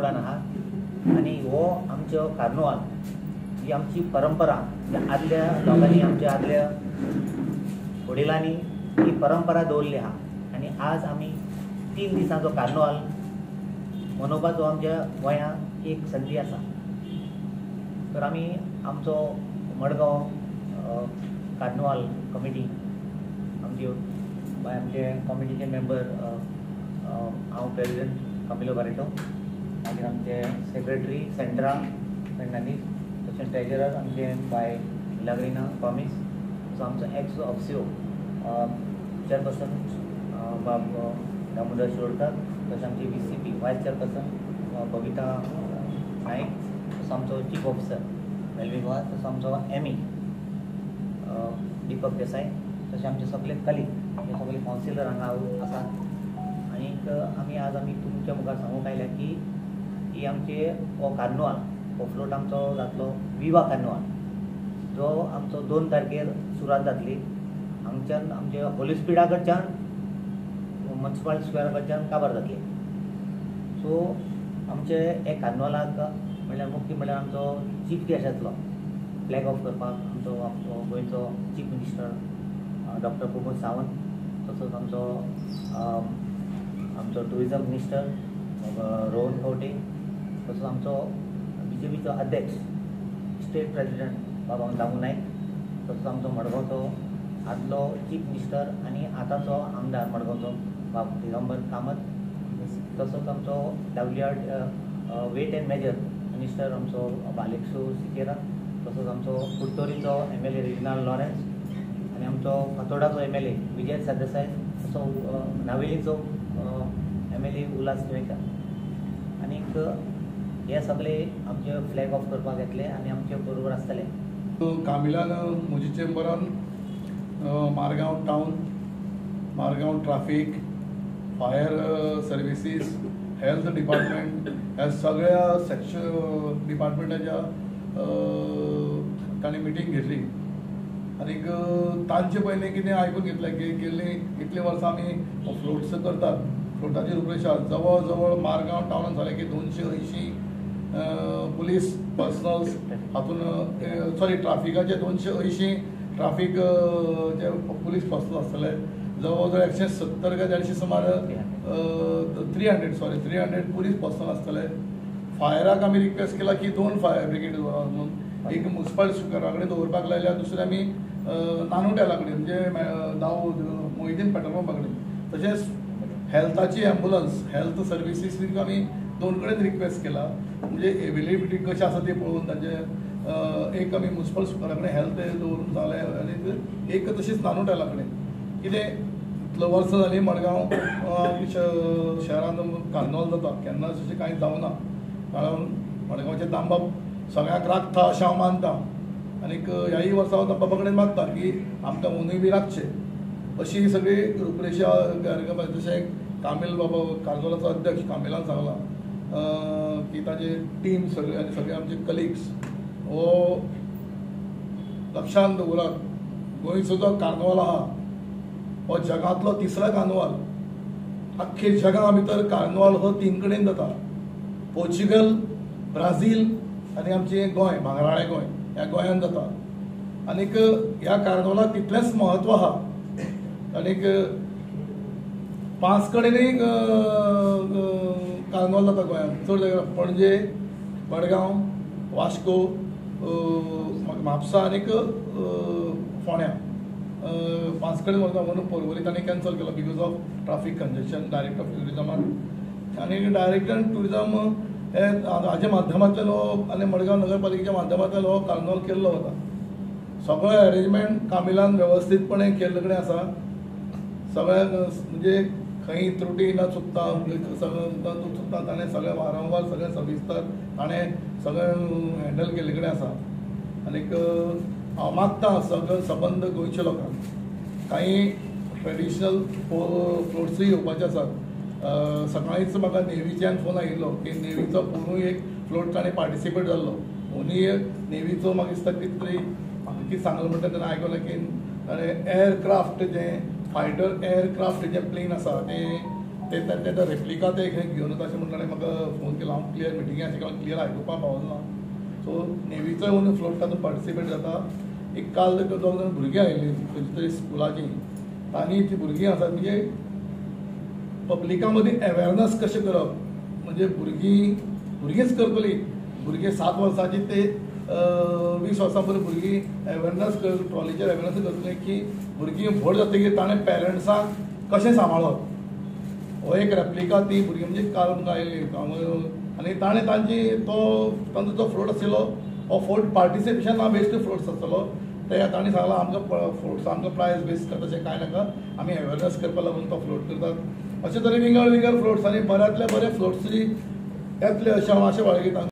Fudan आहात आणि हो आमचो कार्निवाल ही आमची परंपरा आदल्या लोकांनी आमच्या आदल्या वडिलांनी ही परंपरा दवरली आहा आणि आज आमी 3 दिसांचो कार्निवाल मनोवपाचो आमच्या गोंयांत एक संदी आसा. तर आमी आमचो मडगांव कार्निवाल कमिटी आमचे कमिटीचे मेंबर हांव प्रेसिडेंट कामिलो बारेटो, मागीर आमचे सेक्रेटरी सेंट्रा फेर्नांडीस, तशेंच ट्रेजरर आमचे बाय मिलाग्रिना टॉमिस, तसो आमचो एक्स ऑफिसिओ चेअरपर्सन दामोदर शिरोडकर, तशें आमची VCP वायस चेअरपर्सन बबिता नायक, तसो आमचो चीफ ऑफिसर रेल्वे गोवा, तसो आमचो ME दीपक देसाई, तशें आमचे सगळे कलीग हे सगळे कावन्सिलर हांगा आसात. आनीक आमी तुमच्या मुखार सांगूंक आयल्या की ही आमचे हो कार्निवाल हो फ्लोट आमचो जातलो विवा कार्निवाल, जो आमचो 2 तारखेर सुरवात जातली. हांगच्यान आमचे होली स्पिडा कडच्यान म्युनिसिपल स्क्वेअरा कडच्यान काबार जातली. सो आमचे हे कार्निवालाक म्हणल्यार मुख्य म्हणल्यार आमचो चीफ गेस्ट येतलो फ्लॅग ऑफ करपाक, आमचो गोंयचो chief minister doctor Pramod Sawant, तसोच आमचो टुरिजम मिनिस्टर रोहन खंवटे, तसोच आमचो BJPचो अध्यक्ष स्टेट प्रेसिडेंट बाबा दामू नायक, तसोच आमचो मडगांवचो आदलो चीफ मिनिस्टर आनी आतांचो आमदार मडगांवचो बाब दिगंबर कामत, तसोच आमचो WR weight and measure minister आमचो बालेक्षू सिकेरा, तसोच आमचो कुट्टोरीचो MLA रिजनल लॉरेन्स आनी आमचो फातोर्डाचो MLA विजय सरदेसाय, तसो नावेलीचो MLA उल्हास गोंयकार. आनीक हे सगळे आमचे फ्लॅग ऑफ करपाक येतले आनी आमचे बरोबर आसतले. कामिलान म्हज्या चेंबरान Margao town, Margao traffic, fire services, health department ह्या सगळ्या सेक्शन डिपार्टमेंटाच्या ताणें मिटींग घेतली. आनीक तांचे पयलीं कितें आयकून घेतलें की गेल्लीं इतलीं वर्सां आमी फ्लोट्स करतात, फ्लोटाची रूपरेषा जवळ जवळ मारगांव टावनात जालें की 280 पुलीस पर्सनल्स, हातून सॉरी ट्राफिकाचे 280 ट्राफीक जे पुलीस पर्सनल आसतले, जवळ जवळ 170 काय 150 सुमार 300 पुलीस पर्सनल आसतले. फायराक आमी रिक्वेस्ट केला की 2 फायर ब्रिगेड दवरात म्हणून, एक म्युनिसिपल स्क्वेअरा कडेन दवरपाक लायल्या, दुसरे आमी नानोट्याला कडेन म्हणजे दाऊद मोहिदीन पेट्रोल पंपा कडेन, तशेंच हेल्थाची एम्बुलन्स हेल्थ सर्विसीस आमी 2 कडेन रिक्वेस्ट केला. म्हणजे एवेलेबिलिटी कशी आसा ती पळोवन तांचे एक आमी म्युनिसिपल स्क्वेअरा कडेन हेल्थ दवरून जालें आनी एक तशीच नानोट्याला कडेन. कितें इतलो वर्सां जालीं मडगांव शहरांत कार्निवाल जाता, केन्ना अशें कांय जावना, कारण मडगांवचे दामबाब सगळ्यांक राखता अशें हांव मानता. आनीक ह्याय वर्सा हांव दामबाबा कडेन मागता की आमकां उनूय बी राखचें अशी सगळी रूपरेषा कार्यक्रम. जशें कामील बाबा कार्निवालाचो अध्यक्ष कामिलान सांगलां की ताजे टीम सगळे आनी सगळे आमचे कलिग्स हो लक्षांत दवरात. गोंयचो जो कार्निवाल आहा हो जगांतलो 3रा कार्निवाल. आख्खे जगा भितर कार्निवाल हो 3 कडेन जाता, पोर्चुगल, ब्राझील आनी आमचें गोंय, भांगराळें गोंय ह्या गोंयांत जाता. आनीक ह्या कार्निवालाक तितलेंच म्हत्व आहा. आनीक 5 कडेनय कार्निवाल जाता गोंयांत, चड जाग्यार पणजे, मडगांव, वास्को, म्हापसा आनीक फोंड्या 5 कडेन वता. म्हणून पर्वरी ताणें कॅन्सल केलो because of traffic congestion. Director of टुरिजमाक आनी डायरेक्टर टुरिजम हे हाजे माध्यमांतल्यान हो आनी मडगांव नगरपालिकेच्या माध्यमांतल्यान हो कार्निवाल केल्लो वता. सगळें अरेंजमेंट कामिलान वेवस्थीतपणे केल्ले कडेन आसा. सगळ्याक म्हणजे खंय त्रुटी न चुकता चुकता ताणें सगळें वारंवार सगळें सविस्तर ताणें सगळें हँडल केल्ले कडेन आसा. आनीक हांव मागता सगळें सबंद गोंयच्या लोकांक काही ट्रेडिशनल फ्लोट्सूय येवपाचे आसात. सकाळींच म्हाका नेवीच्यान फोन आयिल्लो की नेवीचो पुणूय एक फ्लोट ताणें पार्टिसिपेट जाल्लो. पुणूय नेवीचो म्हाका दिसता कितें तरी म्हाका कितें सांगलें म्हणटा तेन्ना आयकलें की ताणें एअरक्राफ्ट जें फायटर एअरक्राफ्ट जे प्लेन आसा ते ते रेप्लिका ते घेवन येता अशें म्हणून ताणें म्हाका फोन केलो. हांव क्लियर मिटिंगे आशिल्लो, क्लियर आयकुपाक पावलो ना. सो नेवीचोय म्हणून फ्लोट तातूंत पार्टिसिपेट जाता. एक काल दोग जाण भुरगीं आयिल्लीं खंयच्या तरी स्कुलाचीं. तांणी तीं भुरगीं आसात म्हणजे पब्लिका मदीं अवेरनस कशें करप, म्हणजे भुरगींच करतलीं. भुरगे 7 वर्सांची ते 20 वर्सां पर्यंत भुरगीं अवेरनस ट्रॉलीचेर अवेरनस करतलीं की भुरगीं व्हड जातकीर ताणें पेरंट्सांक कशें सांबाळप. हो एक रेप्लिका ती भुरगीं म्हणजे काल आमकां आयिल्ली. आनी ताणें तांचो जो फ्लोट आशिल्लो हो फ्लोट पार्टिसिपेशना बेस्ड फ्लोट्स आसतलो. ते तांणी सांगलां आमकां फ्लोट्स आमकां प्रायज बेस करता तशें कांय नाका, आमी अवेरनस करपा लागून तो फ्लोट करतात. अशे तरेन विंगड फ्लोट्स आनी बऱ्यांतले बरे फ्लोट्स येतले अशें हांव आशा बाळगितां.